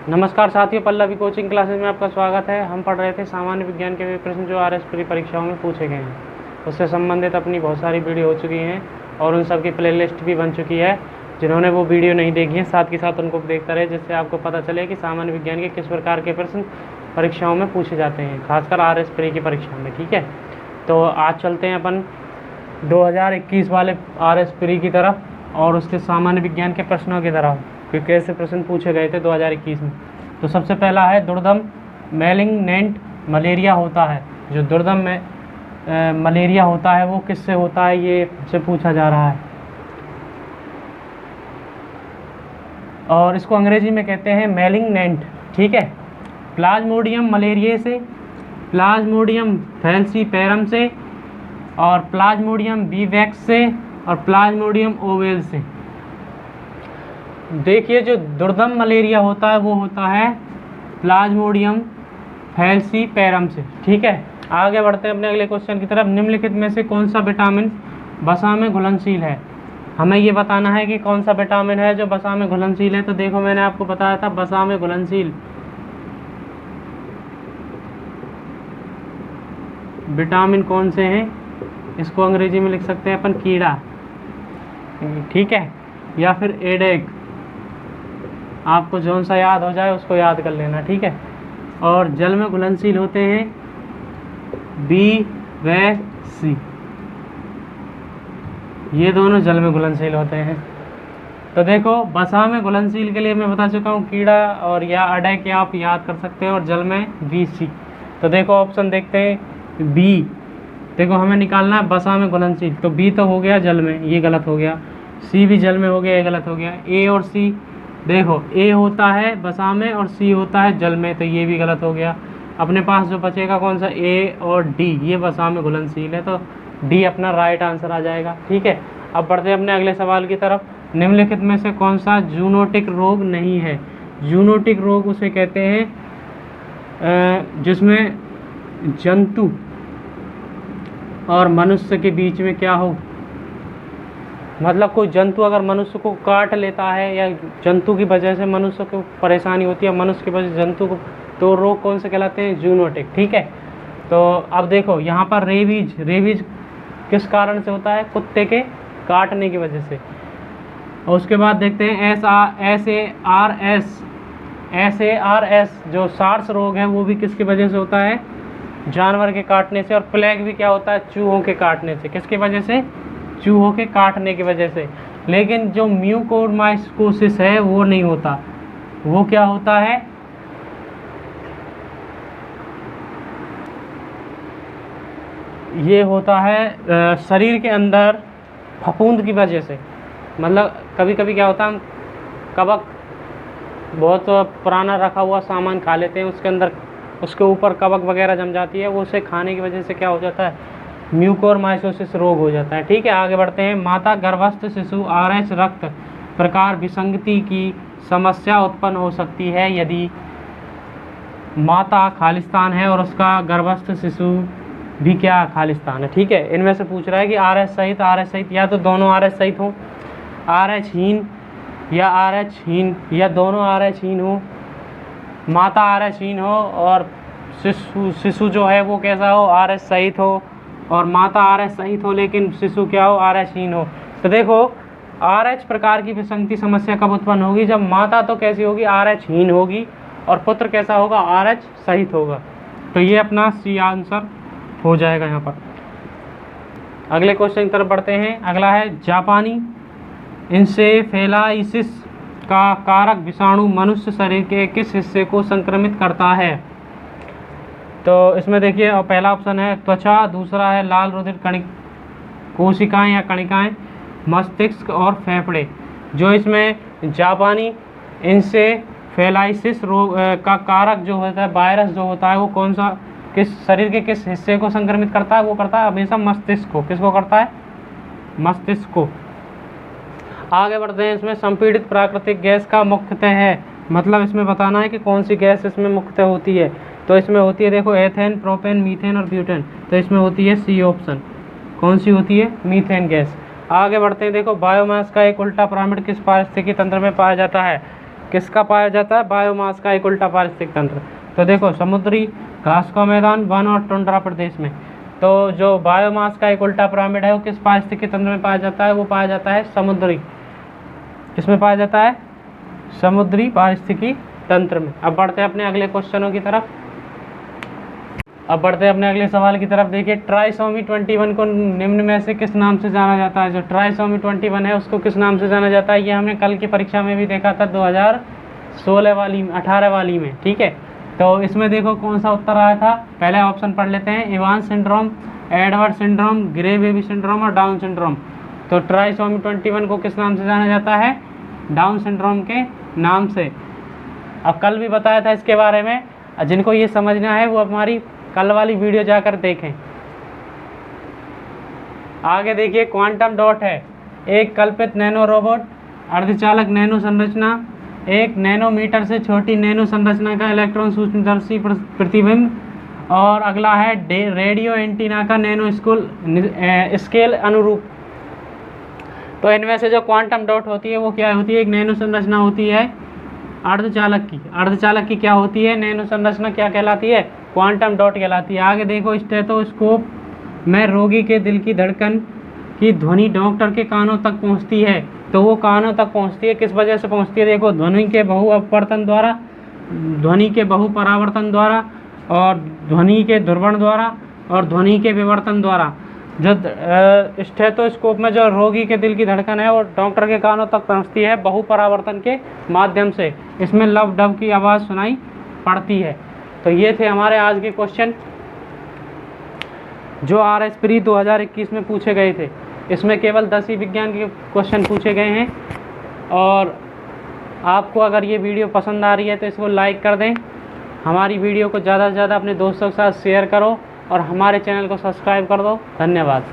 नमस्कार साथियों, Pallavi coaching classes में आपका स्वागत है। हम पढ़ रहे थे सामान्य विज्ञान के वे प्रश्न जो आरएस प्री परीक्षाओं में पूछे गए हैं। उससे संबंधित अपनी बहुत सारी वीडियो हो चुकी हैं और उन सब की प्लेलिस्ट भी बन चुकी है। जिन्होंने वो वीडियो नहीं देखी है साथ के साथ उनको देखता रहे, जिससे आपको पता चले कि सामान्य विज्ञान के किस प्रकार के प्रश्न परीक्षाओं में पूछे जाते हैं, खासकर आरएस प्री की परीक्षा में। ठीक है, तो आज चलते हैं अपन 2021 वाले आरएस प्री की तरफ और उसके सामान्य विज्ञान के प्रश्नों की तरफ कि कैसे प्रश्न पूछे गए थे 2021 में। तो सबसे पहला है, दुर्दम मैलिग्नेंट मलेरिया होता है। जो दुर्दम में मलेरिया होता है वो किससे होता है, ये से पूछा जा रहा है। और इसको अंग्रेजी में कहते हैं मैलिग्नेंट। ठीक है, प्लाज्मोडियम मलेरिया से, प्लाज्मोडियम फैल्सीपेरम से, और प्लाज्मोडियम विवैक्स से, और प्लाज्मोडियम ओवेल से। देखिए, जो दुर्दम मलेरिया होता है वो होता है प्लाज्मोडियम फैल्सीपेरम से। ठीक है, आगे बढ़ते हैं अपने अगले क्वेश्चन की तरफ। निम्नलिखित में से कौन सा विटामिन वसा में घुलनशील है? हमें ये बताना है कि कौन सा विटामिन है जो वसा में घुलनशील है। तो देखो, मैंने आपको बताया था वसा में घुलनशील विटामिन कौन से हैं। इसको अंग्रेजी में लिख सकते हैं अपन कीड़ा, ठीक है, या फिर एडेक। आपको जौन सा याद हो जाए उसको याद कर लेना। ठीक है, और जल में घुलनशील होते हैं बी व सी, ये दोनों जल में घुलनशील होते हैं। तो देखो, वसा में घुलनशील के लिए मैं बता चुका हूँ कीड़ा और या अडैक, या आप याद कर सकते हैं, और जल में बी सी। तो देखो ऑप्शन देखते हैं बी। देखो, हमें निकालना है वसा में घुलनशील, तो बी तो हो गया जल में, ये गलत हो गया। सी भी जल में हो गया, ये गलत हो गया। ए और सी, देखो ए होता है वसा में और सी होता है जल में, तो ये भी गलत हो गया। अपने पास जो बचेगा कौन सा, ए और डी, ये वसा में घुलनशील है, तो डी अपना राइट आंसर आ जाएगा। ठीक है, अब बढ़ते हैं अपने अगले सवाल की तरफ। निम्नलिखित में से कौन सा जूनोटिक रोग नहीं है? जूनोटिक रोग उसे कहते हैं जिसमें जंतु और मनुष्य के बीच में क्या हो, मतलब कोई जंतु अगर मनुष्य को काट लेता है या जंतु की वजह से मनुष्य को परेशानी होती है, मनुष्य की वजह से जंतु को, तो रोग कौन से कहलाते हैं? जूनोटिक। ठीक है, तो अब देखो यहाँ पर रेबीज किस कारण से होता है? कुत्ते के काटने की वजह से। और उसके बाद देखते हैं SARS जो सार्स रोग है वो भी किसकी वजह से होता है? जानवर के काटने से। और प्लेग भी क्या होता है? चूहों के काटने से। किसकी वजह से? चूहों के काटने की वजह से। लेकिन जो म्यूकोरमाइकोसिस है वो नहीं होता। वो क्या होता है? ये होता है शरीर के अंदर फफूंद की वजह से। मतलब कभी कभी क्या होता है, हम कवक बहुत पुराना रखा हुआ सामान खा लेते हैं, उसके अंदर उसके ऊपर कवक वगैरह जम जाती है, वो उसे खाने की वजह से क्या हो जाता है? म्यूकोरमाइकोसिस रोग हो जाता है। ठीक है, आगे बढ़ते हैं। माता गर्भस्थ शिशु RH रक्त प्रकार विसंगति की समस्या उत्पन्न हो सकती है यदि माता खालिस्तान है और उसका गर्भस्थ शिशु भी क्या खालिस्तान है। ठीक है, इनमें से पूछ रहा है कि RH सहित, या तो दोनों RH सहित हो, RH हीन या RH हीन, या दोनों RH हीन हो, माता RH हीन हो और शिशु जो है वो कैसा हो? RH सहित हो, और माता RH सहित हो लेकिन शिशु क्या हो? RH हीन हो। तो देखो, RH प्रकार की विसंगति समस्या कब उत्पन्न होगी? जब माता तो कैसी होगी? RH हीन होगी, और पुत्र कैसा होगा? RH सहित होगा। तो ये अपना सी आंसर हो जाएगा यहाँ पर। अगले क्वेश्चन की तरफ बढ़ते हैं। अगला है, जापानी इंसेफेलाइसिस का कारक विषाणु मनुष्य शरीर के किस हिस्से को संक्रमित करता है? तो इसमें देखिए, और पहला ऑप्शन है त्वचा, दूसरा है लाल रुधिर कोशिकाएं या कणिकाएं, मस्तिष्क और फेफड़े। जो इसमें जापानी इंसेफेलाइसिस रोग का कारक जो होता है, वायरस जो होता है, वो कौन सा, किस शरीर के किस हिस्से को संक्रमित करता है? वो करता है हमेशा मस्तिष्क को। किसको करता है? मस्तिष्क को। आगे बढ़ते हैं। इसमें संपीड़ित प्राकृतिक गैस का मुख्यतः है, मतलब इसमें बताना है कि कौन सी गैस इसमें मुख्यतः होती है। तो इसमें होती है, देखो, एथेन, प्रोपेन, मीथेन और ब्यूटेन। तो इसमें होती है सी ऑप्शन। कौन सी होती है? Methane gas. आगे बढ़ते हैं। देखो, बायोमास का एक उल्टा पिरामिड किस पारिस्थितिकी तंत्र में पाया जाता है? किसका पाया जाता है? बायोमास का एक उल्टा पारिस्थितिक तंत्र। तो देखो, समुद्री घास का मैदान, वन और टुंड्रा प्रदेश में। तो जो बायोमास का एक उल्टा पिरामिड है वो किस पारिस्थितिक तंत्र में पाया जाता है? वो पाया जाता है समुद्री, किसमें पाया जाता है? समुद्री पारिस्थितिकी तंत्र में। अब बढ़ते हैं अपने अगले क्वेश्चनों की तरफ। अब बढ़ते हैं अपने अगले सवाल की तरफ। देखिए, ट्राइसोमी 21 को निम्न में से किस नाम से जाना जाता है? जो ट्राइसोमी 21 है उसको किस नाम से जाना जाता है? ये हमने कल की परीक्षा में भी देखा था, 2016 वाली 18 वाली में, ठीक है। तो इसमें देखो कौन सा उत्तर आया था। पहले ऑप्शन पढ़ लेते हैं, Ivan syndrome, Edward syndrome, grey baby syndrome और डाउन सिंड्रोम। तो ट्राइसोमी 21 को किस नाम से जाना जाता है? डाउन सिंड्रोम के नाम से। अब कल भी बताया था इसके बारे में, जिनको ये समझना है वो हमारी कल वाली वीडियो जाकर देखें। आगे देखिए, क्वांटम डॉट है एक कल्पित नैनो रोबोट, अर्धचालक नैनो संरचना, एक नैनोमीटर से छोटी नैनो संरचना का इलेक्ट्रॉन सूक्ष्मदर्शी प्रतिबिंब, और अगला है रेडियो एंटीना का नैनो स्केल अनुरूप। तो इनमें से जो क्वांटम डॉट होती है वो क्या होती है? एक नैनो संरचना होती है अर्धचालक की। अर्धचालक की क्या होती है? नैनो संरचना क्या कहलाती है? क्वांटम डॉट कहलाती है। आगे देखो, स्टेथोस्कोप में रोगी के दिल की धड़कन की ध्वनि डॉक्टर के कानों तक पहुंचती है। तो वो कानों तक पहुंचती है, किस वजह से पहुंचती है? देखो, ध्वनि के बहु अपवर्तन द्वारा, ध्वनि के बहु परावर्तन द्वारा, और ध्वनि के ध्रुवण द्वारा, और ध्वनि के विवर्तन द्वारा। जो स्टेथोस्कोप में जो रोगी के दिल की धड़कन है वो डॉक्टर के कानों तक पहुंचती है बहु परावर्तन के माध्यम से। इसमें लब डब की आवाज़ सुनाई पड़ती है। तो ये थे हमारे आज के क्वेश्चन जो RS प्री 2021 में पूछे गए थे। इसमें केवल 10 ही विज्ञान के क्वेश्चन पूछे गए हैं। और आपको अगर ये वीडियो पसंद आ रही है तो इसको लाइक कर दें, हमारी वीडियो को ज़्यादा से ज़्यादा अपने दोस्तों के साथ शेयर करो, और हमारे चैनल को सब्सक्राइब कर दो। धन्यवाद।